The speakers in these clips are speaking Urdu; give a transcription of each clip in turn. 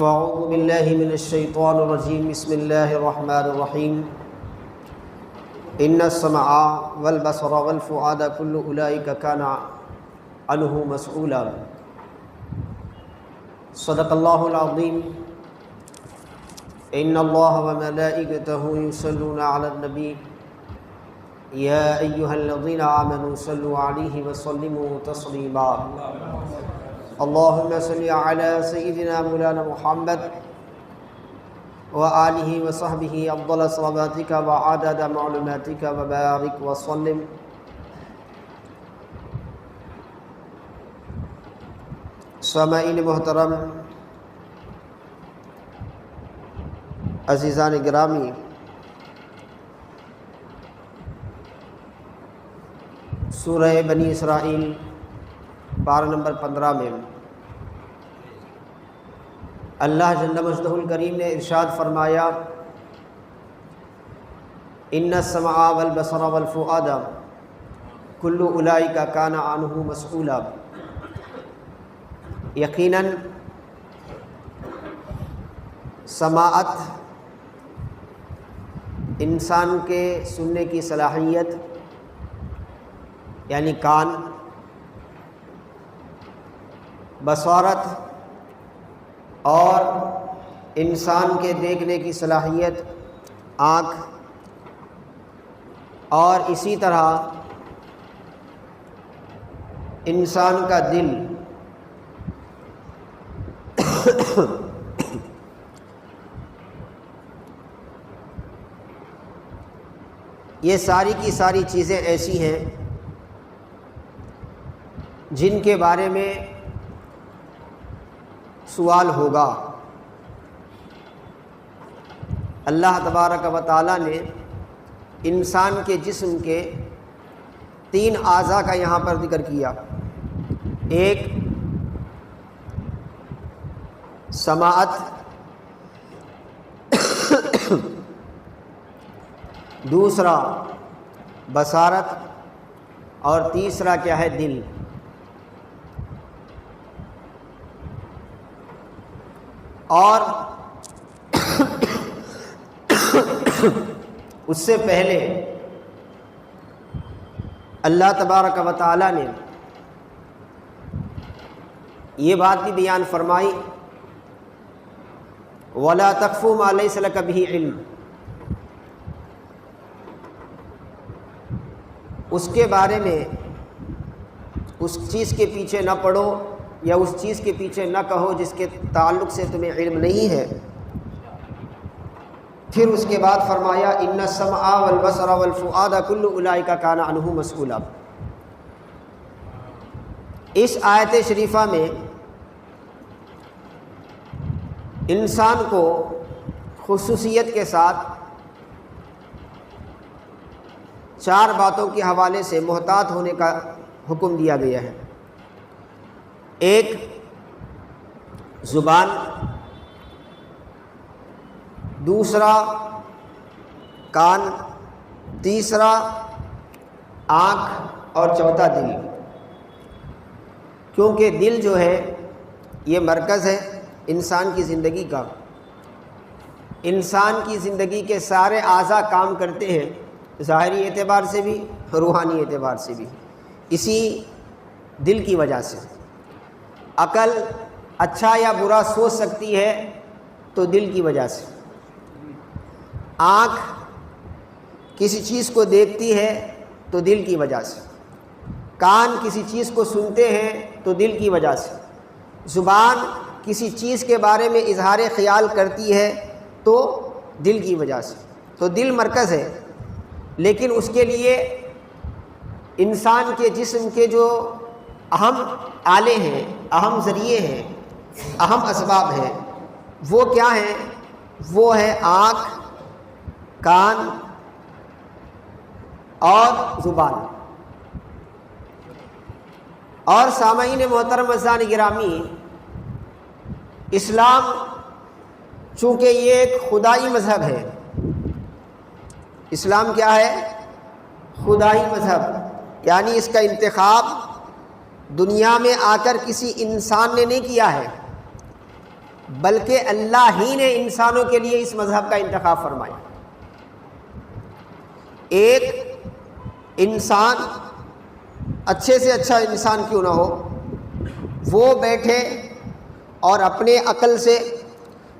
فاعوذ باللہ من الشیطان الرجیم بسم اللہ الرحمن الرحیم ان السمع والبصر والفؤاد كل اولئک کان عنہ مسئولا صدق اللہ العظیم ان اللہ وملائکتہ یصلون علی النبی یا ایہا الذین آمنوا صلوا علیہ وسلموا تسلیما اللہم صلی علی سیدنا مولانا محمد وآلہ وصحبہ افضل صلواتک وعدد معلوماتک وبارک وسلم۔ سامعین محترم، عزیزان گرامی، سورہ بنی اسرائیل پارہ نمبر 15 میں اللہ جل مجدہ الکریم نے ارشاد فرمایا ان السمع والبصر والفؤاد کل اولئک کان عنہ مسئولا۔ یقیناً سماعت انسان کے سننے کی صلاحیت یعنی کان، بصارت اور انسان کے دیکھنے کی صلاحیت آنکھ، اور اسی طرح انسان کا دل یہ ساری کی ساری چیزیں ایسی ہیں جن کے بارے میں سوال ہوگا۔ اللہ تبارک و تعالیٰ نے انسان کے جسم کے 3 اعضاء کا یہاں پر ذکر کیا، ایک سماعت، دوسرا بصارت، اور تیسرا کیا ہے؟ دل۔ اور اس سے پہلے اللہ تبارک و تعالیٰ نے یہ بات بھی بیان فرمائی وَلَا تَقْفُ مَا لَيْسَ لَكَ بِهِ عِلْمٌ، اس کے بارے میں اس چیز کے پیچھے نہ پڑو یا اس چیز کے پیچھے نہ کہو جس کے تعلق سے تمہیں علم نہیں ہے۔ پھر اس کے بعد فرمایا ان السمع والبصر والفؤاد کل اولئک کان عنہ مسئولا۔ اس آیت شریفہ میں انسان کو خصوصیت کے ساتھ 4 باتوں کے حوالے سے محتاط ہونے کا حکم دیا گیا ہے۔ ایک زبان، دوسرا کان، تیسرا آنکھ، اور چوتھا دل۔ کیونکہ دل جو ہے یہ مرکز ہے انسان کی زندگی کا۔ انسان کی زندگی کے سارے اعضاء کام کرتے ہیں، ظاہری اعتبار سے بھی، روحانی اعتبار سے بھی، اسی دل کی وجہ سے۔ عقل اچھا یا برا سوچ سکتی ہے تو دل کی وجہ سے۔ آنکھ کسی چیز کو دیکھتی ہے تو دل کی وجہ سے۔ کان کسی چیز کو سنتے ہیں تو دل کی وجہ سے۔ زبان کسی چیز کے بارے میں اظہار خیال کرتی ہے تو دل کی وجہ سے۔ تو دل مرکز ہے، لیکن اس کے لیے انسان کے جسم کے جو اہم آلے ہیں، اہم ذریعے ہیں، اہم اسباب ہیں، وہ کیا ہیں؟ وہ ہے آنکھ، کان اور زبان۔ اور سامعین محترم عزیزان گرامی، اسلام چونکہ یہ ایک خدائی مذہب ہے، اسلام کیا ہے؟ خدائی مذہب، یعنی اس کا انتخاب دنیا میں آ کر کسی انسان نے نہیں کیا ہے، بلکہ اللہ ہی نے انسانوں کے لیے اس مذہب کا انتخاب فرمایا۔ ایک انسان اچھے سے اچھا انسان کیوں نہ ہو، وہ بیٹھے اور اپنے عقل سے،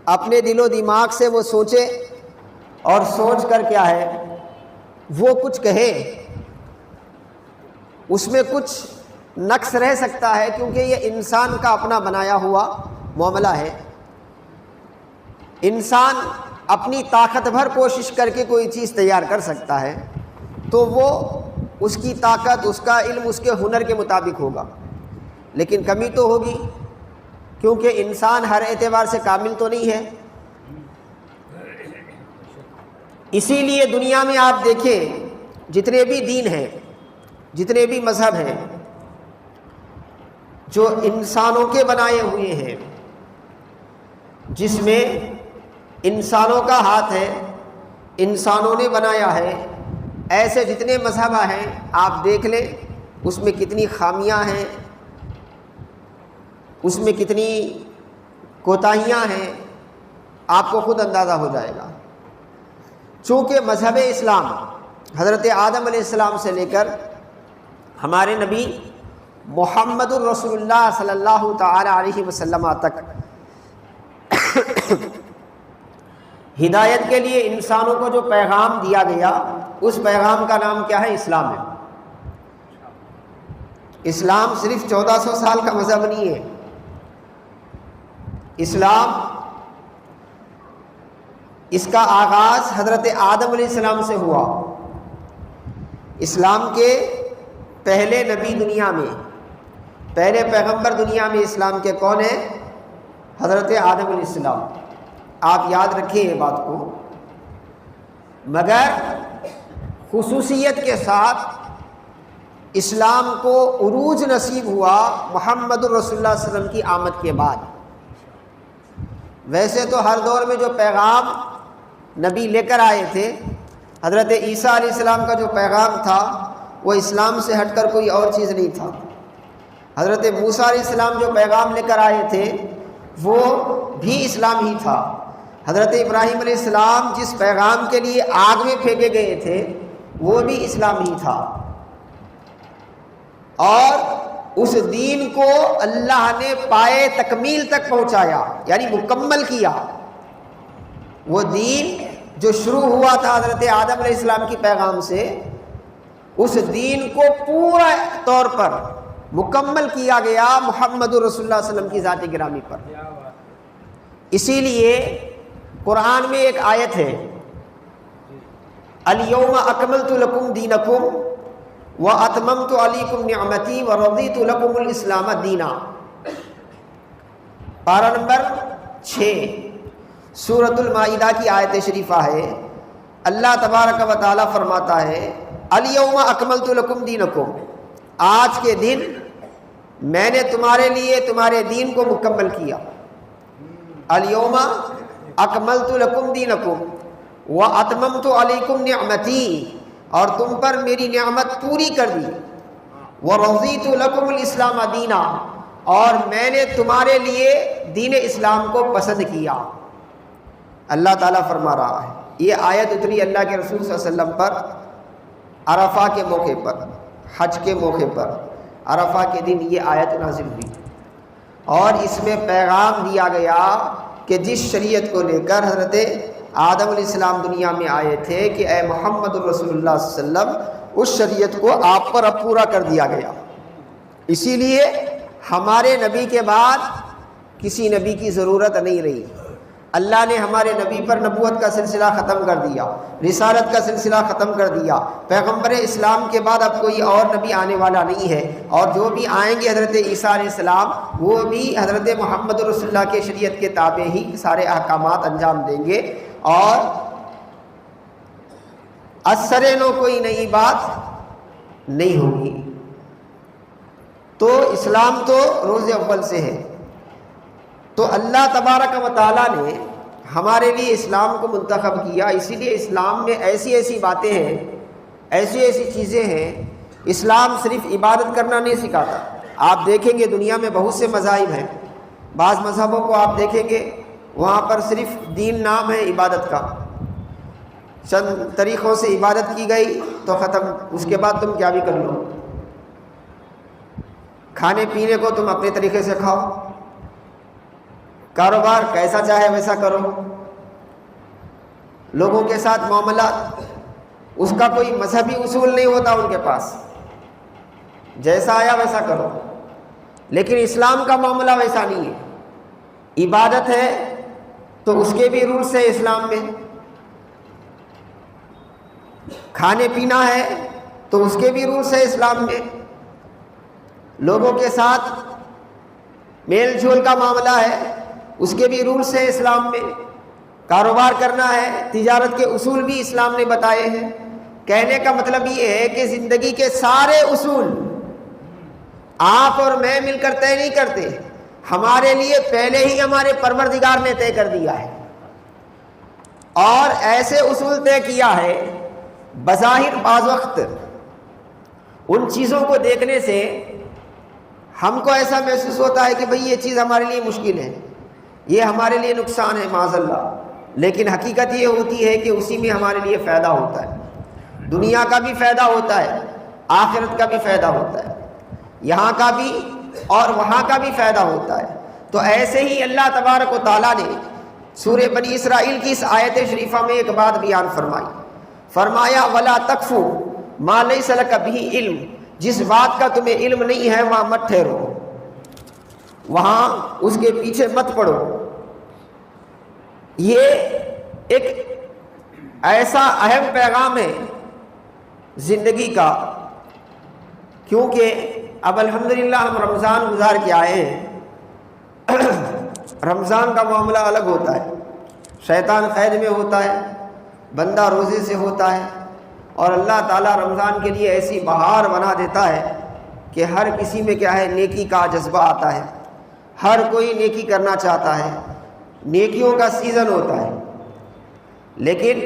اپنے دل و دماغ سے وہ سوچے، اور سوچ کر کیا ہے وہ کچھ کہے، اس میں کچھ نقص رہ سکتا ہے، کیونکہ یہ انسان کا اپنا بنایا ہوا معاملہ ہے۔ انسان اپنی طاقت بھر کوشش کر کے کوئی چیز تیار کر سکتا ہے، تو وہ اس کی طاقت، اس کا علم، اس کے ہنر کے مطابق ہوگا، لیکن کمی تو ہوگی، کیونکہ انسان ہر اعتبار سے کامل تو نہیں ہے۔ اسی لیے دنیا میں آپ دیکھیں جتنے بھی دین ہیں، جتنے بھی مذہب ہیں جو انسانوں کے بنائے ہوئے ہیں، جس میں انسانوں کا ہاتھ ہے، انسانوں نے بنایا ہے، ایسے جتنے مذہب ہیں آپ دیکھ لیں اس میں کتنی خامیاں ہیں، اس میں کتنی کوتاہیاں ہیں، آپ کو خود اندازہ ہو جائے گا۔ چونکہ مذہب اسلام حضرت آدم علیہ السلام سے لے کر ہمارے نبی محمد الرسول اللہ صلی اللہ تعالی علیہ وسلم تک ہدایت کے لیے انسانوں کو جو پیغام دیا گیا، اس پیغام کا نام کیا ہے؟ اسلام ہے۔ اسلام صرف 1400 سال کا مذہب نہیں ہے۔ اسلام، اس کا آغاز حضرت آدم علیہ السلام سے ہوا۔ اسلام کے پہلے نبی دنیا میں، پہلے پیغمبر دنیا میں اسلام کے کون ہیں؟ حضرت آدم علیہ السلام۔ آپ یاد رکھیں یہ بات کو۔ مگر خصوصیت کے ساتھ اسلام کو عروج نصیب ہوا محمد الرسول اللہ صلی اللہ علیہ وسلم کی آمد کے بعد۔ ویسے تو ہر دور میں جو پیغام نبی لے کر آئے تھے، حضرت عیسیٰ علیہ السلام کا جو پیغام تھا وہ اسلام سے ہٹ کر کوئی اور چیز نہیں تھا۔ حضرت موسیٰ علیہ السلام جو پیغام لے کر آئے تھے وہ بھی اسلام ہی تھا۔ حضرت ابراہیم علیہ السلام جس پیغام کے لیے آگ میں پھینکے گئے تھے وہ بھی اسلام ہی تھا، اور اس دین کو اللہ نے پائے تکمیل تک پہنچایا، یعنی مکمل کیا۔ وہ دین جو شروع ہوا تھا حضرت آدم علیہ السلام کی پیغام سے، اس دین کو پورا طور پر مکمل کیا گیا محمد رسول اللہ صلی اللہ علیہ وسلم کی ذات گرامی پر۔ اسی لیے قرآن میں ایک آیت ہے، الیوم اکملت لکم دینکم واتممت علیکم نعمتی ورضیت لکم الاسلام دینا، پارہ نمبر 6 سورۃ المائدہ کی آیت شریفہ ہے۔ اللہ تبارک و تعالیٰ فرماتا ہے الیوم اکملت لکم دینکم، آج کے دن میں نے تمہارے لیے تمہارے دین کو مکمل کیا۔ الیوم اکملت لکم دینکم واتممت علیکم نعمتی، اور تم پر میری نعمت پوری کر دی، ورضیت لکم الاسلام دینا، اور میں نے تمہارے لیے دین اسلام کو پسند کیا۔ اللہ تعالیٰ فرما رہا ہے، یہ آیت اتری اللہ کے رسول صلی اللہ علیہ وسلم پر عرفہ کے موقع پر، حج کے موقع پر، عرفہ کے دن یہ آیت نازل ہوئی، اور اس میں پیغام دیا گیا کہ جس شریعت کو لے کر حضرت آدم علیہ السلام دنیا میں آئے تھے کہ اے محمد الرسول اللہ صلی اللہ علیہ وسلم، اس شریعت کو آپ پر اب پورا کر دیا گیا۔ اسی لیے ہمارے نبی کے بعد کسی نبی کی ضرورت نہیں رہی۔ اللہ نے ہمارے نبی پر نبوت کا سلسلہ ختم کر دیا، رسالت کا سلسلہ ختم کر دیا۔ پیغمبر اسلام کے بعد اب کوئی اور نبی آنے والا نہیں ہے، اور جو بھی آئیں گے حضرت عیسیٰ علیہ السلام، وہ بھی حضرت محمد رسول اللہ کے شریعت کے تابع ہی سارے احکامات انجام دیں گے، اور اثر نو کوئی نئی بات نہیں ہوگی۔ تو اسلام تو روز اول سے ہے۔ تو اللہ تبارک و تعالیٰ نے ہمارے لیے اسلام کو منتخب کیا، اسی لیے اسلام میں ایسی ایسی باتیں ہیں، ایسی ایسی چیزیں ہیں۔ اسلام صرف عبادت کرنا نہیں سکھاتا۔ آپ دیکھیں گے دنیا میں بہت سے مذاہب ہیں، بعض مذہبوں کو آپ دیکھیں گے وہاں پر صرف دین نام ہے عبادت کا، چند طریقوں سے عبادت کی گئی تو ختم، اس کے بعد تم کیا بھی کر لو، کھانے پینے کو تم اپنے طریقے سے کھاؤ، کاروبار کیسا چاہے ویسا کرو، لوگوں کے ساتھ معاملات، اس کا کوئی مذہبی اصول نہیں ہوتا ان کے پاس، جیسا آیا ویسا کرو۔ لیکن اسلام کا معاملہ ویسا نہیں ہے، عبادت ہے تو اس کے بھی رولز ہیں اسلام میں، کھانے پینا ہے تو اس کے بھی رولز ہیں اسلام میں، لوگوں کے ساتھ میل جول کا معاملہ ہے اس کے بھی رولز ہیں اسلام میں، کاروبار کرنا ہے، تجارت کے اصول بھی اسلام نے بتائے ہیں۔ کہنے کا مطلب یہ ہے کہ زندگی کے سارے اصول آپ اور میں مل کر طے نہیں کرتے، ہمارے لیے پہلے ہی ہمارے پروردگار نے طے کر دیا ہے، اور ایسے اصول طے کیا ہے بظاہر بعض وقت ان چیزوں کو دیکھنے سے ہم کو ایسا محسوس ہوتا ہے کہ بھئی یہ چیز ہمارے لیے مشکل ہے، یہ ہمارے لیے نقصان ہے معاذ اللہ، لیکن حقیقت یہ ہوتی ہے کہ اسی میں ہمارے لیے فائدہ ہوتا ہے، دنیا کا بھی فائدہ ہوتا ہے، آخرت کا بھی فائدہ ہوتا ہے، یہاں کا بھی اور وہاں کا بھی فائدہ ہوتا ہے۔ تو ایسے ہی اللہ تبارک و تعالیٰ نے سورہ بنی اسرائیل کی اس آیت شریفہ میں ایک بات بیان فرمائی، فرمایا وَلَا تَقْفُ مَا لَيْسَ لَكَ بِهِ علم، جس بات کا تمہیں علم نہیں ہے وہاں مت ٹھہرو، وہاں اس کے پیچھے مت پڑو۔ یہ ایک ایسا اہم پیغام ہے زندگی کا، کیونکہ اب الحمدللہ ہم رمضان گزار کے آئے ہیں، رمضان کا معاملہ الگ ہوتا ہے، شیطان قید میں ہوتا ہے، بندہ روزے سے ہوتا ہے، اور اللہ تعالیٰ رمضان کے لیے ایسی بہار بنا دیتا ہے کہ ہر کسی میں کیا ہے نیکی کا جذبہ آتا ہے، ہر کوئی نیکی کرنا چاہتا ہے، نیکیوں کا سیزن ہوتا ہے۔ لیکن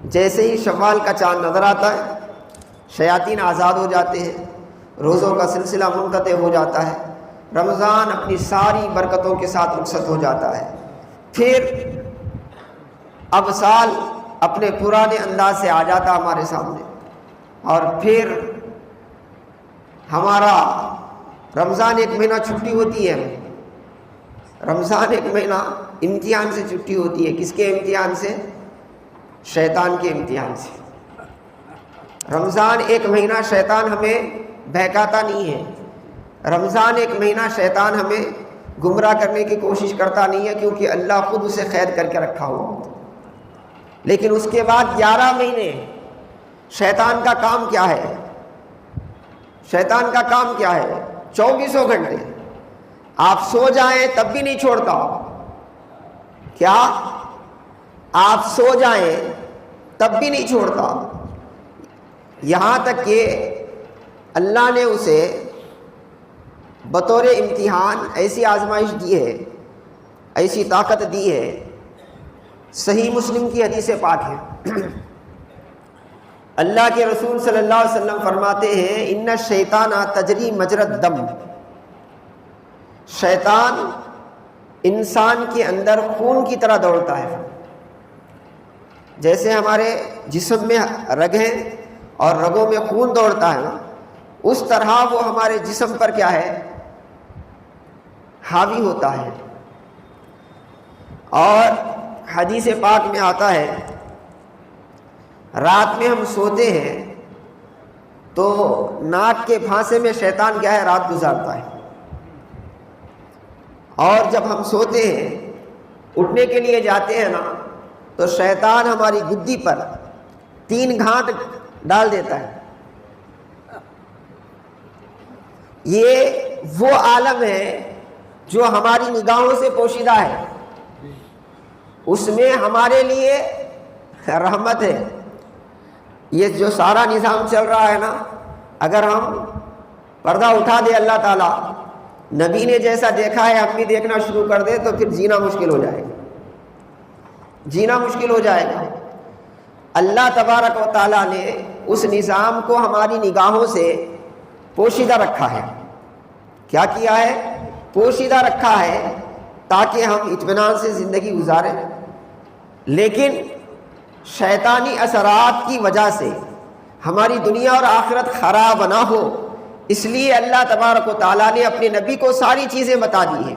جیسے ہی شوال کا چاند نظر آتا ہے شیاطین آزاد ہو جاتے ہیں، روزوں کا سلسلہ منقطع ہو جاتا ہے، رمضان اپنی ساری برکتوں کے ساتھ رخصت ہو جاتا ہے، پھر اب سال اپنے پرانے انداز سے آ جاتا ہمارے سامنے، اور پھر ہمارا رمضان ایک مہینہ چھٹی ہوتی ہے، رمضان ایک مہینہ امتحان سے چھٹی ہوتی ہے۔ کس کے امتحان سے؟ شیطان کے امتحان سے۔ رمضان ایک مہینہ شیطان ہمیں بہکاتا نہیں ہے، رمضان ایک مہینہ شیطان ہمیں گمراہ کرنے کی کوشش کرتا نہیں ہے، کیونکہ اللہ خود اسے قید کر کے رکھا ہوا ہوتا ہے۔ لیکن اس کے بعد 11 مہینے شیطان کا کام کیا ہے؟ شیطان کا کام کیا ہے؟ 24 گھنٹے آپ سو جائیں تب بھی نہیں چھوڑتا۔ کیا؟ آپ سو جائیں تب بھی نہیں چھوڑتا، یہاں تک کہ اللہ نے اسے بطور امتحان ایسی آزمائش دی ہے، ایسی طاقت دی ہے۔ صحیح مسلم کی حدیث پاک ہے، اللہ کے رسول صلی اللہ علیہ وسلم فرماتے ہیں ان الشیطان تجری مجری الدم، شیطان انسان کے اندر خون کی طرح دوڑتا ہے، جیسے ہمارے جسم میں رگ ہیں اور رگوں میں خون دوڑتا ہے نا، اس طرح وہ ہمارے جسم پر کیا ہے؟ حاوی ہوتا ہے۔ اور حدیث پاک میں آتا ہے رات میں ہم سوتے ہیں تو ناک کے پھانسے میں شیطان کیا ہے؟ رات گزارتا ہے، اور جب ہم سوتے ہیں اٹھنے کے لیے جاتے ہیں نا تو شیطان ہماری گدی پر 3 گھانٹ ڈال دیتا ہے۔ یہ وہ عالم ہے جو ہماری نگاہوں سے پوشیدہ ہے، اس میں ہمارے لیے رحمت ہے۔ یہ جو سارا نظام چل رہا ہے نا، اگر ہم پردہ اٹھا دے اللہ تعالیٰ، نبی نے جیسا دیکھا ہے ہم بھی دیکھنا شروع کر دے تو پھر جینا مشکل ہو جائے گا، جینا مشکل ہو جائے گا۔ اللہ تبارک و تعالیٰ نے اس نظام کو ہماری نگاہوں سے پوشیدہ رکھا ہے۔ کیا کیا ہے؟ پوشیدہ رکھا ہے، تاکہ ہم اطمینان سے زندگی گزاریں، لیکن شیطانی اثرات کی وجہ سے ہماری دنیا اور آخرت خراب نہ ہو، اس لیے اللہ تبارک و تعالیٰ نے اپنے نبی کو ساری چیزیں بتا دی ہیں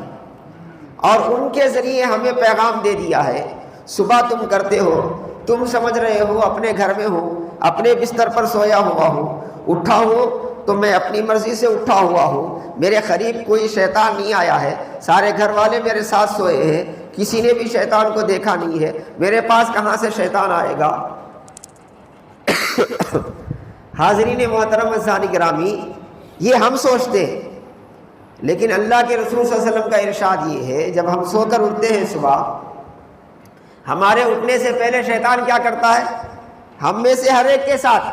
اور ان کے ذریعے ہمیں پیغام دے دیا ہے۔ صبح تم کرتے ہو، تم سمجھ رہے ہو اپنے گھر میں ہو، اپنے بستر پر سویا ہوا ہو، اٹھا ہو تو میں اپنی مرضی سے اٹھا ہوا ہوں، میرے قریب کوئی شیطان نہیں آیا ہے، سارے گھر والے میرے ساتھ سوئے ہیں، کسی نے بھی شیطان کو دیکھا نہیں ہے، میرے پاس کہاں سے شیطان آئے گا؟ حاضرین محترم عزیزان گرامی، یہ ہم سوچتے ہیں، لیکن اللہ کے رسول صلی اللہ علیہ وسلم کا ارشاد یہ ہے، جب ہم سو کر اٹھتے ہیں صبح، ہمارے اٹھنے سے پہلے شیطان کیا کرتا ہے؟ ہم میں سے ہر ایک کے ساتھ،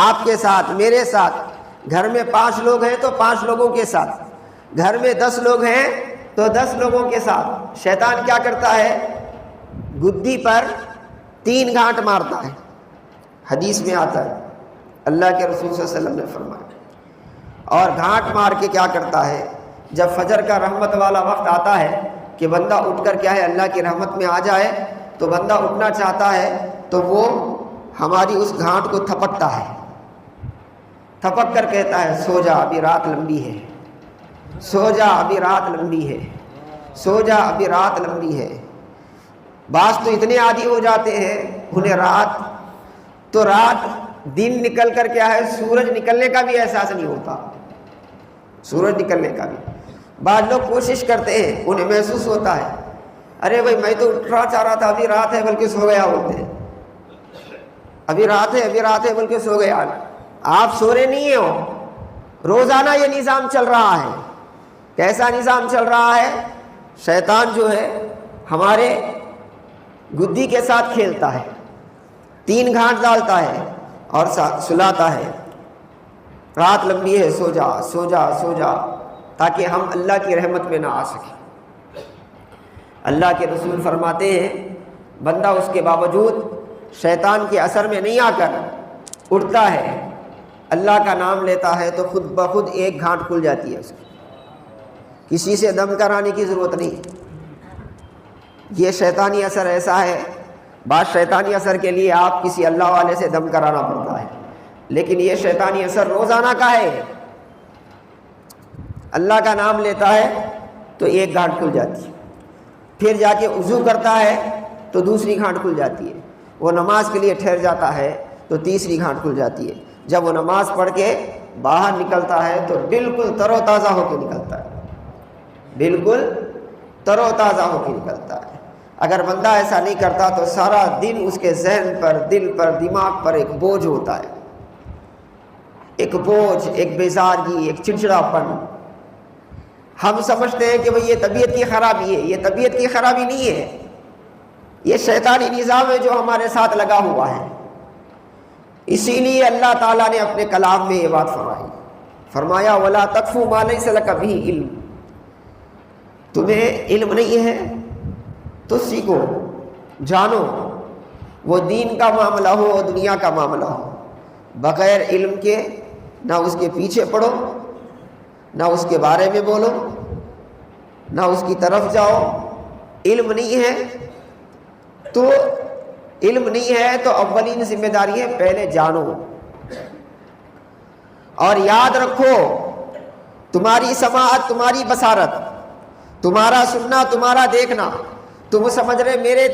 آپ کے ساتھ، میرے ساتھ، گھر میں 5 لوگ ہیں تو 5 لوگوں کے ساتھ، گھر میں 10 لوگ ہیں تو 10 لوگوں کے ساتھ شیطان کیا کرتا ہے؟ گدی پر 3 گھانٹ مارتا ہے۔ حدیث میں آتا ہے، اللہ کے رسول صلی اللہ علیہ وسلم نے فرمایا، اور گھانٹ مار کے کیا کرتا ہے؟ جب فجر کا رحمت والا وقت آتا ہے کہ بندہ اٹھ کر کیا ہے اللہ کی رحمت میں آ جائے، تو بندہ اٹھنا چاہتا ہے تو وہ ہماری اس گھانٹ کو تھپکتا ہے، تھپک کر کہتا ہے سو جا ابھی رات لمبی ہے، سو جا ابھی رات لمبی ہے، سو جا ابھی رات لمبی ہے۔ بعض تو اتنے عادی ہو جاتے ہیں، انہیں رات دن نکل کر کیا ہے سورج نکلنے کا بھی احساس نہیں ہوتا، سورج نکلنے کا بھی۔ بعض لوگ کوشش کرتے ہیں، انہیں محسوس ہوتا ہے ارے بھائی میں تو اٹھنا چاہ رہا تھا، ابھی رات ہے بلکہ سو گیا، بولتے ہیں ابھی رات ہے بلکہ سو گیا۔ آپ سو رہے نہیں ہو، روزانہ یہ نظام چل رہا ہے۔ کیسا نظام چل رہا ہے؟ شیطان جو ہے ہمارے گدی کے ساتھ کھیلتا ہے، 3 گھانٹ ڈالتا ہے اور سلاتا ہے، رات لمبی ہے، سو جا سو جا سو جا، تاکہ ہم اللہ کی رحمت میں نہ آ سکیں۔ اللہ کے رسول فرماتے ہیں بندہ اس کے باوجود شیطان کے اثر میں نہیں آ کر اٹھتا ہے، اللہ کا نام لیتا ہے تو خود بخود 1 گھانٹ کھل جاتی ہے اس کی، کسی سے دم کرانے کی ضرورت نہیں۔ یہ شیطانی اثر ایسا ہے، بعض شیطانی اثر کے لیے آپ کسی اللہ والے سے دم کرانا پڑتا ہے، لیکن یہ شیطانی اثر روزانہ کا ہے۔ اللہ کا نام لیتا ہے تو 1 گھانٹ کھل جاتی ہے، پھر جا کے وضو کرتا ہے تو دوسری گھانٹ کھل جاتی ہے، وہ نماز کے لیے ٹھہر جاتا ہے تو تیسری گھانٹ کھل جاتی ہے۔ جب وہ نماز پڑھ کے باہر نکلتا ہے تو بالکل تر و تازہ ہو کے نکلتا ہے، بالکل تر و تازہ ہو کے نکلتا ہے۔ اگر بندہ ایسا نہیں کرتا تو سارا دن اس کے ذہن پر، دل پر، دماغ پر ایک بوجھ ہوتا ہے، ایک بوجھ، ایک بیزارگی، ایک چڑچڑا پن۔ ہم سمجھتے ہیں کہ بھئی یہ طبیعت کی خرابی ہے، یہ طبیعت کی خرابی نہیں ہے، یہ شیطانی نظام ہے جو ہمارے ساتھ لگا ہوا ہے۔ اسی لیے اللہ تعالیٰ نے اپنے کلام میں یہ بات فرمایا وَلَا تَقْفُ مَا لَيْسَ لَكَ بِهِ عِلْمٌ، تمہیں علم نہیں ہے تو سیکھو، جانو، وہ دین کا معاملہ ہو اور دنیا کا معاملہ ہو، بغیر علم کے نہ اس کے پیچھے پڑھو، نہ اس کے بارے میں بولو، نہ اس کی طرف جاؤ۔ علم نہیں ہے تو اولین ذمہ داری ہے پہلے جانو اور یاد رکھو، تمہاری سماعت، تمہاری بصارت، تمہارا سننا، تمہارا دیکھنا، تم سمجھ رہے میرے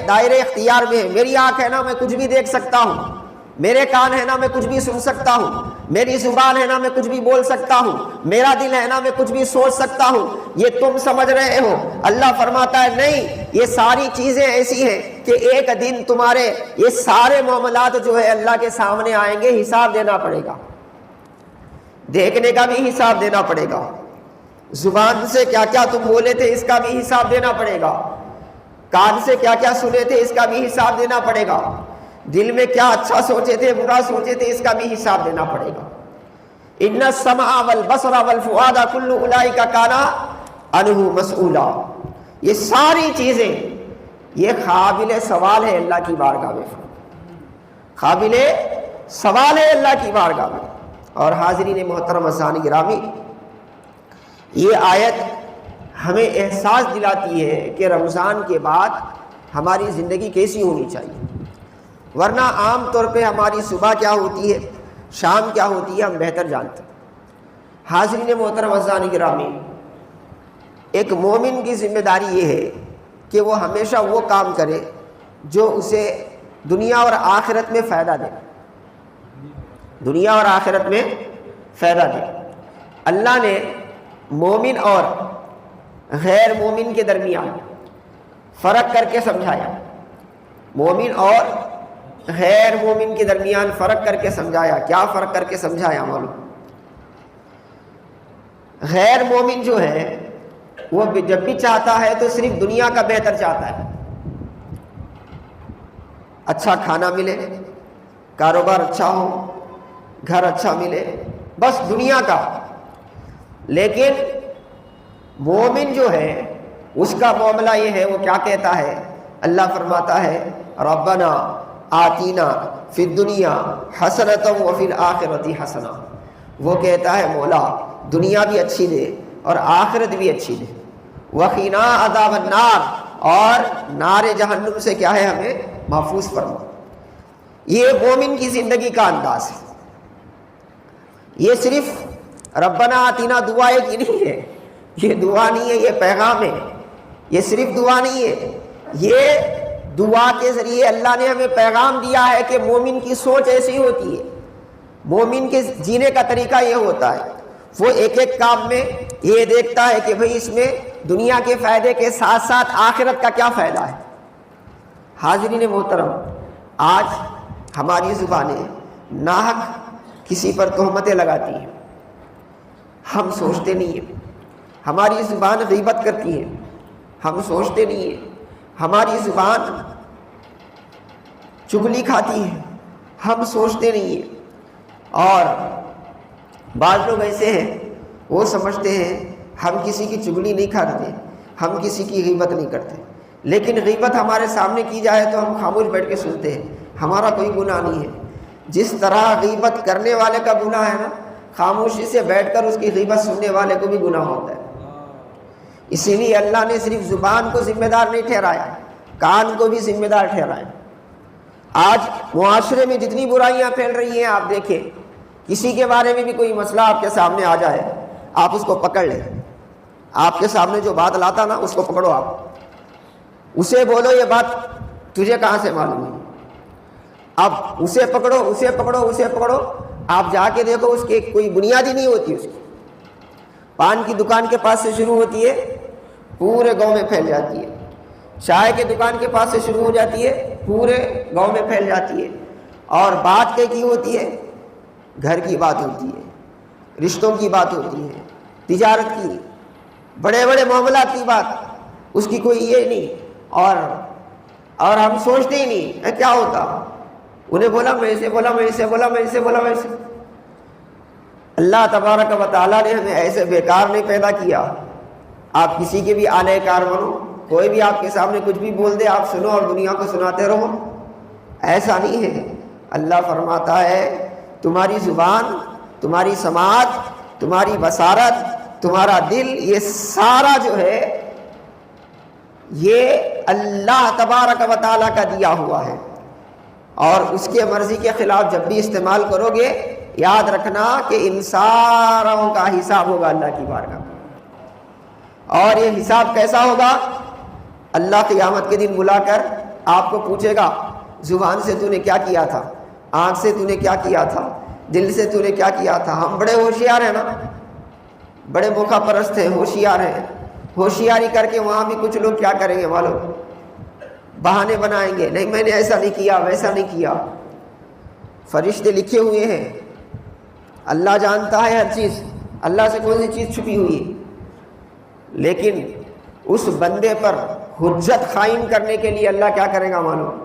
دائرے اختیار میں ہے، میری آنکھ ہے نا میں کچھ بھی دیکھ سکتا ہوں، میرے کان ہے نا میں کچھ بھی سن سکتا ہوں، میری زبان ہے نا میں کچھ بھی بول سکتا ہوں، میرا دل ہے نا میں کچھ بھی سوچ سکتا ہوں، یہ تم سمجھ رہے ہو۔ اللہ فرماتا ہے نہیں، یہ ساری چیزیں ایسی ہیں کہ ایک دن تمہارے یہ سارے معاملات جو ہے اللہ کے سامنے آئیں گے، حساب دینا پڑے گا، دیکھنے کا بھی حساب دینا پڑے گا، زبان سے کیا کیا تم بولے تھے اس کا بھی حساب دینا پڑے گا، کان سے کیا کیا سنے تھے اس کا بھی حساب دینا پڑے گا، دل میں کیا اچھا سوچے تھے برا سوچے تھے اس کا بھی حساب دینا پڑے گا۔ ان السمع والبصر والفؤاد کل اولئک کان عنہ مسئولا، یہ ساری چیزیں یہ قابل سوال ہے اللہ کی بارگاہ میں، قابل سوال ہے اللہ کی بارگاہ میں۔ اور حاضرین محترم عزیزان گرامی، یہ آیت ہمیں احساس دلاتی ہے کہ رمضان کے بعد ہماری زندگی کیسی ہونی چاہیے، ورنہ عام طور پہ ہماری صبح کیا ہوتی ہے، شام کیا ہوتی ہے، ہم بہتر جانتے ہیں۔ حاضرین محترم عزیزان گرامی، ایک مومن کی ذمہ داری یہ ہے کہ وہ ہمیشہ وہ کام کرے جو اسے دنیا اور آخرت میں فائدہ دے، دنیا اور آخرت میں فائدہ دے۔ اللہ نے مومن اور غیر مومن کے درمیان فرق کر کے سمجھایا، مومن اور غیر مومن کے درمیان فرق کر کے سمجھایا۔ کیا فرق کر کے سمجھایا معلوم؟ غیر مومن جو ہے وہ جب بھی چاہتا ہے تو صرف دنیا کا بہتر چاہتا ہے، اچھا کھانا ملے، کاروبار اچھا ہو، گھر اچھا ملے، بس دنیا کا۔ لیکن مومن جو ہے اس کا معاملہ یہ ہے، وہ کیا کہتا ہے؟ اللہ فرماتا ہے ربنا آتینا فی الدنیا حسنۃ وفی الآخرۃ حسنہ، وہ کہتا ہے مولا دنیا بھی اچھی دے اور آخرت بھی اچھی دے، وقنا عذاب النار، اور نار جہنم سے کیا ہے ہمیں محفوظ فرما۔ یہ مومن کی زندگی کا انداز ہے۔ یہ صرف ربنا آتینا دعا ایک ہی نہیں ہے، یہ دعا نہیں ہے، یہ پیغام ہے۔ یہ صرف دعا نہیں ہے، یہ دعا کے ذریعے اللہ نے ہمیں پیغام دیا ہے کہ مومن کی سوچ ایسی ہوتی ہے، مومن کے جینے کا طریقہ یہ ہوتا ہے، وہ ایک ایک کام میں یہ دیکھتا ہے کہ بھئی اس میں دنیا کے فائدے کے ساتھ ساتھ آخرت کا کیا فائدہ ہے۔ حاضرین محترم، آج ہماری زبانیں ناحق کسی پر تہمتیں لگاتی ہیں، ہم سوچتے نہیں ہیں۔ ہماری زبان غیبت کرتی ہے، ہم سوچتے نہیں ہیں۔ ہماری زبان چغلی کھاتی ہے، ہم سوچتے نہیں ہیں۔ اور بعض لوگ ایسے ہیں، وہ سمجھتے ہیں ہم کسی کی چغلی نہیں کھاتے، ہم کسی کی غیبت نہیں کرتے، لیکن غیبت ہمارے سامنے کی جائے تو ہم خاموش بیٹھ کے سنتے ہیں، ہمارا کوئی گناہ نہیں ہے۔ جس طرح غیبت کرنے والے کا گناہ ہے نا، خاموشی سے بیٹھ کر اس کی غیبت سننے والے کو بھی گناہ ہوتا ہے۔ اسی لیے اللہ نے صرف زبان کو ذمہ دار نہیں ٹھہرایا، کان کو بھی ذمہ دار ٹھہرایا۔ آج معاشرے میں جتنی برائیاں پھیل رہی ہیں، آپ دیکھیں، کسی کے بارے میں بھی کوئی مسئلہ آپ کے سامنے آ جائے، آپ اس کو پکڑ لیں۔ آپ کے سامنے جو بات لاتا نا، اس کو پکڑو، آپ اسے بولو یہ بات تجھے کہاں سے معلوم ہے؟ اب اسے پکڑو، اسے پکڑو، اسے پکڑو، آپ جا کے دیکھو اس کی کوئی بنیاد ہی نہیں ہوتی۔ اس کی پان کی دکان کے پاس سے شروع ہوتی ہے، پورے گاؤں میں پھیل جاتی ہے۔ چائے کے دکان کے پاس سے شروع ہو جاتی ہے، پورے گاؤں میں پھیل جاتی ہے۔ اور بات کی ہوتی ہے؟ گھر کی بات ہوتی ہے، رشتوں کی بات ہوتی ہے، تجارت کی، بڑے بڑے معاملات کی بات، اس کی کوئی یہ نہیں۔ اور ہم سوچتے ہی نہیں کیا ہوتا، انہیں بولا میں اسے بولا، میں اسے بولا، میں اسے بولا، میں اسے۔ اللہ تبارک و تعالیٰ نے ہمیں ایسے بیکار نہیں پیدا کیا۔ آپ کسی کے بھی آلہ کار بنو، کوئی بھی آپ کے سامنے کچھ بھی بول دے، آپ سنو اور دنیا کو سناتے رہو، ایسا نہیں ہے۔ اللہ فرماتا ہے تمہاری زبان، تمہاری سماعت، تمہاری بصارت، تمہارا دل، یہ سارا جو ہے یہ اللہ تبارک و تعالیٰ کا دیا ہوا ہے، اور اس کے مرضی کے خلاف جب بھی استعمال کرو گے، یاد رکھنا کہ ان ساروں کا حساب ہوگا اللہ کی بارگاہ میں۔ اور یہ حساب کیسا ہوگا؟ اللہ قیامت کے دن بلا کر آپ کو پوچھے گا زبان سے تو نے کیا کیا تھا، آنکھ سے تو نے کیا کیا تھا، دل سے تو نے کیا کیا تھا۔ ہم بڑے ہوشیار ہیں نا، بڑے موقع پرست ہیں، ہوشیار ہیں۔ ہوشیاری کر کے وہاں بھی کچھ لوگ کیا کریں گے معلوم؟ بہانے بنائیں گے، نہیں میں نے ایسا نہیں کیا، ویسا نہیں کیا۔ فرشتے لکھے ہوئے ہیں، اللہ جانتا ہے ہر چیز، اللہ سے کون سی چیز چھپی ہوئی ہے، لیکن اس بندے پر حجت قائم کرنے کے لیے اللہ کیا کرے گا معلوم؟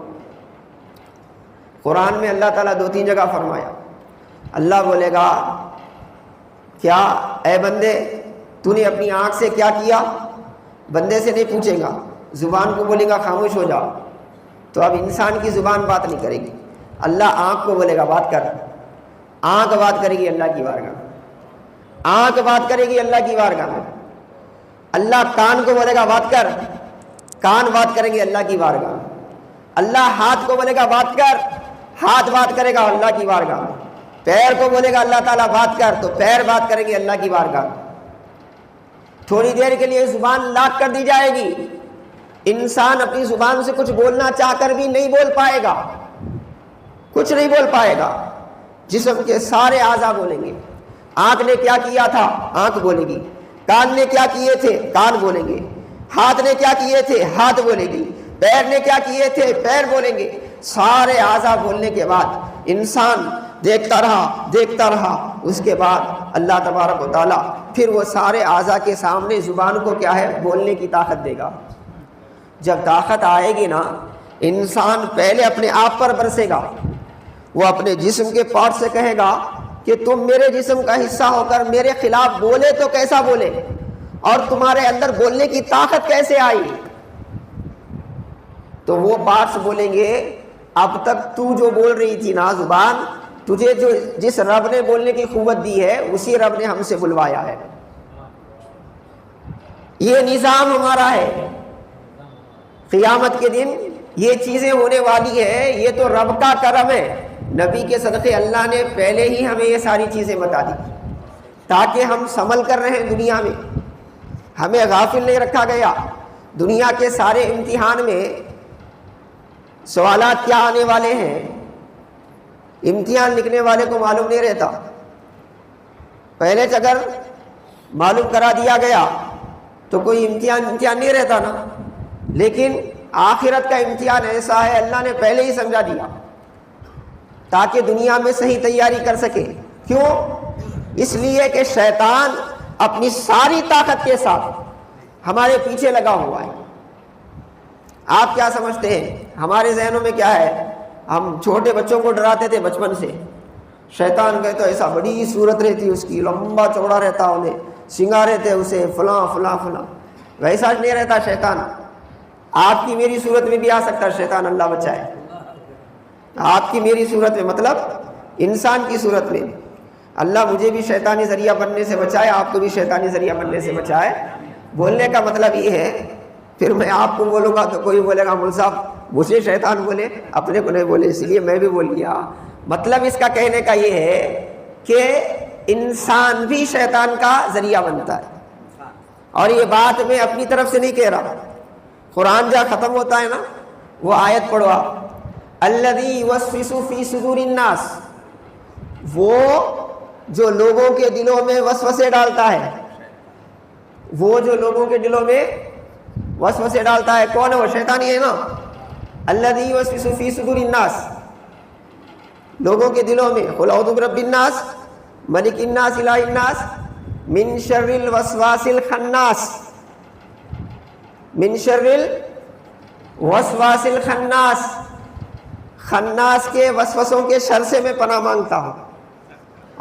قرآن میں اللہ تعالیٰ 2-3 جگہ فرمایا، اللہ بولے گا کیا اے بندے تو نے اپنی آنکھ سے کیا کیا؟ بندے سے نہیں پوچھے گا، زبان کو بولے گا خاموش ہو جاؤ، تو اب انسان کی زبان بات نہیں کرے گی، اللہ آنکھ کو بولے گا بات کر، آنکھ بات کرے گی اللہ کی بارگاہ میں، آنکھ بات کرے گی اللہ کی بارگاہ میں۔ اللہ کان کو بولے گا بات کر، کان بات کریں گے اللہ کی بارگاہ میں۔ اللہ ہاتھ کو بولے گا بات کر، ہاتھ بات کرے گا اللہ کی بارگاہ میں۔ پیر کو بولے گا اللہ تعالیٰ بات کر، تو پیر بات کریں گے اللہ کی بارگاہ میں۔ تھوڑی دیر کے لیے زبان لاک کر دی جائے گی، انسان اپنی زبان سے کچھ بولنا چاہ کر بھی نہیں بول پائے گا، کچھ نہیں بول پائے گا۔ جسم کے سارے اعضاء بولیں گے۔ آنکھ نے کیا کیا تھا، آنکھ بولے گی۔ کان نے کیا کیے تھے، کان بولیں گے۔ ہاتھ نے کیا کیے تھے، ہاتھ بولے گی۔ پیر نے کیا کیے تھے، پیر بولیں گے۔ سارے اعضاء بولنے کے بعد انسان دیکھتا رہا، اس کے بعد اللہ تبارک و تعالیٰ پھر وہ سارے اعضاء کے سامنے زبان کو کیا ہے، بولنے کی طاقت دے گا۔ جب طاقت آئے گی نا، انسان پہلے اپنے آپ پر برسے گا، وہ اپنے جسم کے پارٹ سے کہے گا کہ تم میرے جسم کا حصہ ہو کر میرے خلاف بولے تو کیسا بولے، اور تمہارے اندر بولنے کی طاقت کیسے آئی؟ تو وہ پارٹس بولیں گے اب تک تو جو بول رہی تھی نا زبان، تجھے جس رب نے بولنے کی قوت دی ہے اسی رب نے ہم سے بلوایا ہے۔ یہ نظام ہمارا ہے۔ قیامت کے دن یہ چیزیں ہونے والی ہے، یہ تو رب کا کرم ہے۔ نبی کے صدقے اللہ نے پہلے ہی ہمیں یہ ساری چیزیں بتا دی تاکہ ہم سنبھل کر رہیں دنیا میں، ہمیں غافل نہیں رکھا گیا۔ دنیا کے سارے امتحان میں سوالات کیا آنے والے ہیں، امتحان لکھنے والے کو معلوم نہیں رہتا۔ پہلے سے اگر معلوم کرا دیا گیا تو کوئی امتحان نہیں رہتا نا، لیکن آخرت کا امتحان ایسا ہے اللہ نے پہلے ہی سمجھا دیا تاکہ دنیا میں صحیح تیاری کر سکے۔ کیوں؟ اس لیے کہ شیطان اپنی ساری طاقت کے ساتھ ہمارے پیچھے لگا ہوا ہے۔ آپ کیا سمجھتے ہیں ہمارے ذہنوں میں کیا ہے؟ ہم چھوٹے بچوں کو ڈراتے تھے بچپن سے، شیطان گئے تو ایسا بڑی صورت رہتی اس کی، لمبا چوڑا رہتا، انہیں سنگارے تھے اسے فلاں فلاں فلاں۔ ویسا نہیں رہتا شیطان، آپ کی میری صورت میں بھی آ سکتا ہے شیطان، اللہ بچائے۔ آپ کی میری صورت میں مطلب انسان کی صورت میں۔ اللہ مجھے بھی شیطانی ذریعہ بننے سے بچائے، آپ کو بھی شیطانی ذریعہ بننے سے بچائے۔ بولنے کا مطلب یہ ہے، پھر میں آپ کو بولوں گا تو کوئی بولے گا مول صاحب مجھے شیطان بولے، اپنے کو نہیں بولے، اس لیے میں بھی بول لیا۔ مطلب اس کا کہنے کا یہ ہے کہ انسان بھی شیطان کا ذریعہ بنتا ہے، اور یہ بات میں اپنی طرف سے نہیں کہہ رہا۔ قرآن جہاں ختم ہوتا ہے نا، وہ آیت پڑھو آپ، الذی یوسوس فی صدور الناس، وہ جو لوگوں کے دلوں میں وسوسے ڈالتا ہے، وہ جو لوگوں کے دلوں میں وسوسے ڈالتا ہے، کون ہے وہ؟ شیطان ہی ہے نا۔ الذی یوسوس فی صدور الناس، لوگوں کے دلوں میں، قل اعوذ برب الناس ملک الناس الہ الناس من شر الوسواس الخناس، من شر الوسواس الخناس، خناس کے وسوسوں کے شر سے میں پناہ مانگتا ہوں۔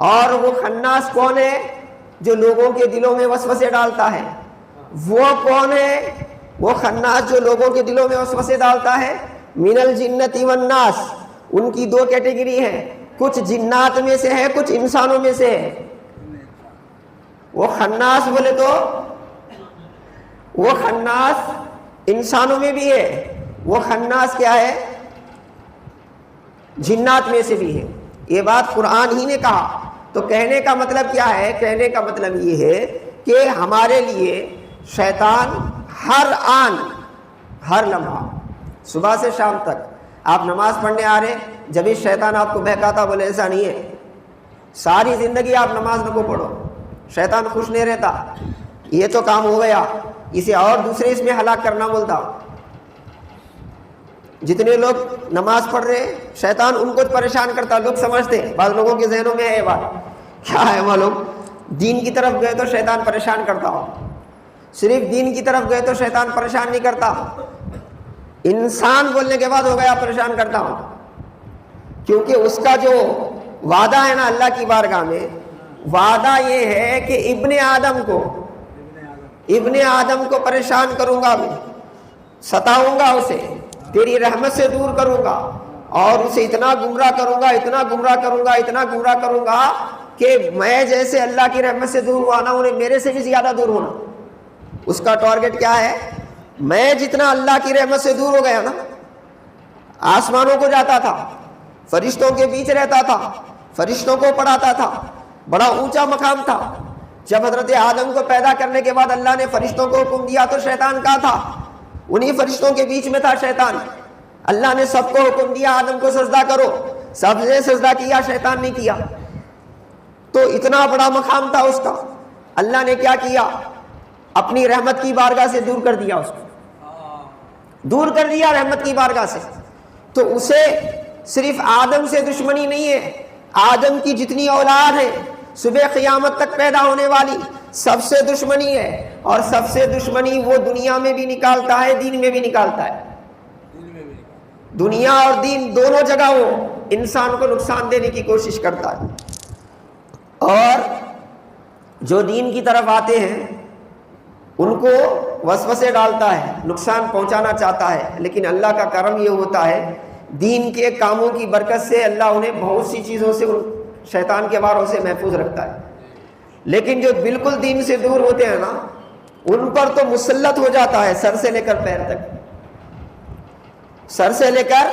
اور وہ خناس کون ہے؟ جو لوگوں کے دلوں میں وسوسے ڈالتا ہے۔ وہ کون ہے وہ خناس جو لوگوں کے دلوں میں وسوسے ڈالتا ہے؟ من الجنت والناس، ان کی دو کیٹیگری ہے، کچھ جنات میں سے ہے، کچھ انسانوں میں سے ہے۔ وہ خناس بولے تو وہ خناس انسانوں میں بھی ہے، وہ خناس کیا ہے؟ جنات میں سے بھی ہے۔ یہ بات قرآن ہی نے کہا۔ تو کہنے کا مطلب کیا ہے؟ کہنے کا مطلب یہ ہے کہ ہمارے لیے شیطان ہر آن، ہر لمحہ، صبح سے شام تک آپ نماز پڑھنے آ رہے، جب بھی شیطان آپ کو بہکاتا، بولے ایسا نہیں ہے، ساری زندگی آپ نماز نہ کو پڑھو، شیطان خوش نہیں رہتا، یہ تو کام ہو گیا، اسے اور دوسرے اس میں ہلاک کرنا بولتا۔ جتنے لوگ نماز پڑھ رہے شیطان ان کو پریشان کرتا، لوگ سمجھتے، بعض لوگوں کے ذہنوں میں ہے یہ بات، کیا ہے معلوم؟ دین کی طرف گئے تو شیطان پریشان کرتا ہو، صرف دین کی طرف گئے تو شیطان پریشان نہیں کرتا، انسان بولنے کے بعد ہو گیا پریشان کرتا ہوں، کیونکہ اس کا جو وعدہ ہے نا اللہ کی بارگاہ میں، وعدہ یہ ہے کہ ابن آدم کو پریشان کروں گا، میں ستاؤں گا، اسے تیری رحمت سے دور کروں گا، اور اسے اتنا گمراہ کروں گا، اتنا گمراہ کروں گا، اتنا گمراہ کروں گا کہ میں جیسے اللہ کی رحمت سے دور ہوا نا، انہیں میرے سے بھی زیادہ دور ہونا۔ اس کا ٹارگٹ کیا ہے؟ میں جتنا اللہ کی رحمت سے دور ہو گیا نا، آسمانوں کو جاتا تھا، فرشتوں کے بیچ رہتا تھا، فرشتوں کو پڑھاتا تھا، بڑا اونچا مقام تھا۔ جب حضرت آدم کو پیدا کرنے کے بعد اللہ نے فرشتوں کو حکم دیا تو شیطان کہاں تھا؟ انہی فرشتوں کے بیچ میں تھا شیطان۔ اللہ نے سب کو حکم دیا آدم کو سجدہ کرو، سب نے سجدہ کیا، شیطان نہیں کیا۔ تو اتنا بڑا مقام تھا اس کا، اللہ نے کیا کیا؟ اپنی رحمت کی بارگاہ سے دور کر دیا، اس کو دور کر دیا رحمت کی بارگاہ سے۔ تو اسے صرف آدم سے دشمنی نہیں ہے، آدم کی جتنی اولاد ہے صبح قیامت تک پیدا ہونے والی سب سے دشمنی ہے، اور سب سے دشمنی وہ دنیا میں بھی نکالتا ہے، دین میں بھی نکالتا ہے۔ دنیا اور دین دونوں جگہ وہ انسان کو نقصان دینے کی کوشش کرتا ہے، اور جو دین کی طرف آتے ہیں ان کو وسوسے ڈالتا ہے، نقصان پہنچانا چاہتا ہے، لیکن اللہ کا کرم یہ ہوتا ہے دین کے کاموں کی برکت سے اللہ انہیں بہت سی چیزوں سے، شیطان کے واروں سے محفوظ رکھتا ہے۔ لیکن جو بالکل دین سے دور ہوتے ہیں نا، ان پر تو مسلط ہو جاتا ہے، سر سے لے کر پیر تک، سر سے لے کر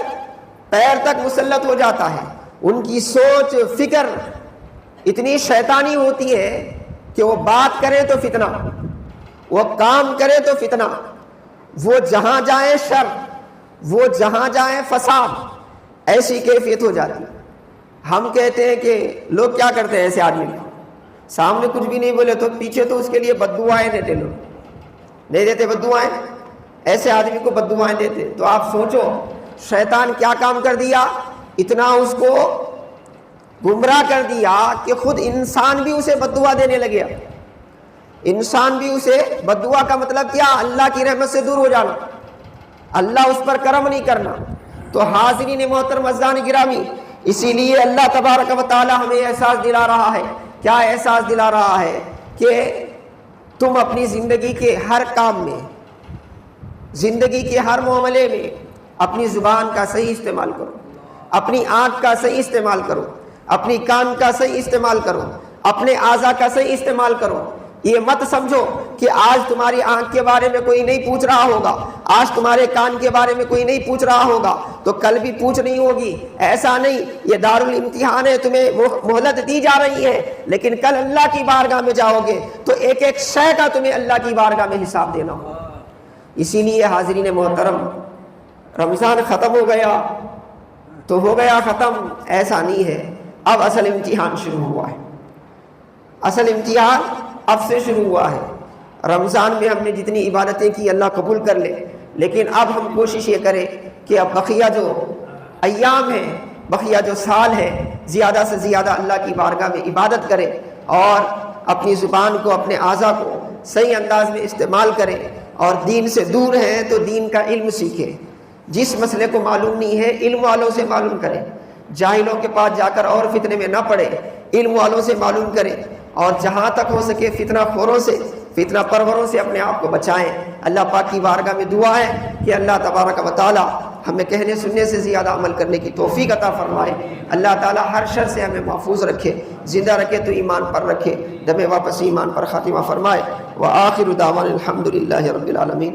پیر تک مسلط ہو جاتا ہے۔ ان کی سوچ فکر اتنی شیطانی ہوتی ہے کہ وہ بات کرے تو فتنہ، وہ کام کرے تو فتنہ، وہ جہاں جائیں شر، وہ جہاں جائیں فساد، ایسی کیفیت ہو جاتی ہے۔ ہم کہتے ہیں کہ لوگ کیا کرتے ہیں ایسے آدمی کو، سامنے کچھ بھی نہیں بولے تو پیچھے تو اس کے لیے بد دعائیں دیتے، لوگ نہیں دیتے بد دعائیں، ایسے آدمی کو بد دعائیں دیتے۔ تو آپ سوچو شیطان کیا کام کر دیا، اتنا اس کو گمراہ کر دیا کہ خود انسان بھی اسے بد دعا دینے لگے۔ انسان بھی اسے بد دعا کا مطلب کیا؟ اللہ کی رحمت سے دور ہو جانا، اللہ اس پر کرم نہیں کرنا۔ تو حاضرین محترم عزیزان گرامی، اسی لیے اللہ تبارک و تعالی ہمیں احساس دلا رہا ہے، کیا احساس دلا رہا ہے؟ کہ تم اپنی زندگی کے ہر کام میں، زندگی کے ہر معاملے میں اپنی زبان کا صحیح استعمال کرو، اپنی آنکھ کا صحیح استعمال کرو، اپنی کان کا صحیح استعمال کرو، اپنے اعضاء کا صحیح استعمال کرو۔ یہ مت سمجھو کہ آج تمہاری آنکھ کے بارے میں کوئی نہیں پوچھ رہا ہوگا، آج تمہارے کان کے بارے میں کوئی نہیں پوچھ رہا ہوگا تو کل بھی پوچھ نہیں ہوگی، ایسا نہیں۔ یہ دارالامتحان ہے، تمہیں مہلت دی جا رہی ہے، لیکن کل اللہ کی بارگاہ میں جاؤ گے تو ایک ایک شے کا تمہیں اللہ کی بارگاہ میں حساب دینا ہوگا۔ اسی لیے حاضرین محترم، رمضان ختم ہو گیا تو ہو گیا ختم، ایسا نہیں ہے۔ اب اصل امتحان شروع ہوا ہے، اصل امتحان اب سے شروع ہوا ہے۔ رمضان میں ہم نے جتنی عبادتیں کی اللہ قبول کر لے، لیکن اب ہم کوشش یہ کریں کہ اب بقیہ جو ایام ہیں، بقیہ جو سال ہے، زیادہ سے زیادہ اللہ کی بارگاہ میں عبادت کریں، اور اپنی زبان کو، اپنے اعضاء کو صحیح انداز میں استعمال کریں، اور دین سے دور ہیں تو دین کا علم سیکھیں۔ جس مسئلے کو معلوم نہیں ہے علم والوں سے معلوم کریں، جاہلوں کے پاس جا کر اور فتنے میں نہ پڑے، علم والوں سے معلوم کریں، اور جہاں تک ہو سکے فتنہ خوروں سے، فتنہ پروروں سے اپنے آپ کو بچائیں۔ اللہ پاک کی بارگاہ میں دعا ہے کہ اللہ تبارک و تعالی ہمیں کہنے سننے سے زیادہ عمل کرنے کی توفیق عطا فرمائے۔ اللہ تعالی ہر شر سے ہمیں محفوظ رکھے، زندہ رکھے تو ایمان پر رکھے، دم واپس ایمان پر خاتمہ فرمائے۔ وآخر دعوانا الحمدللہ رب العالمین۔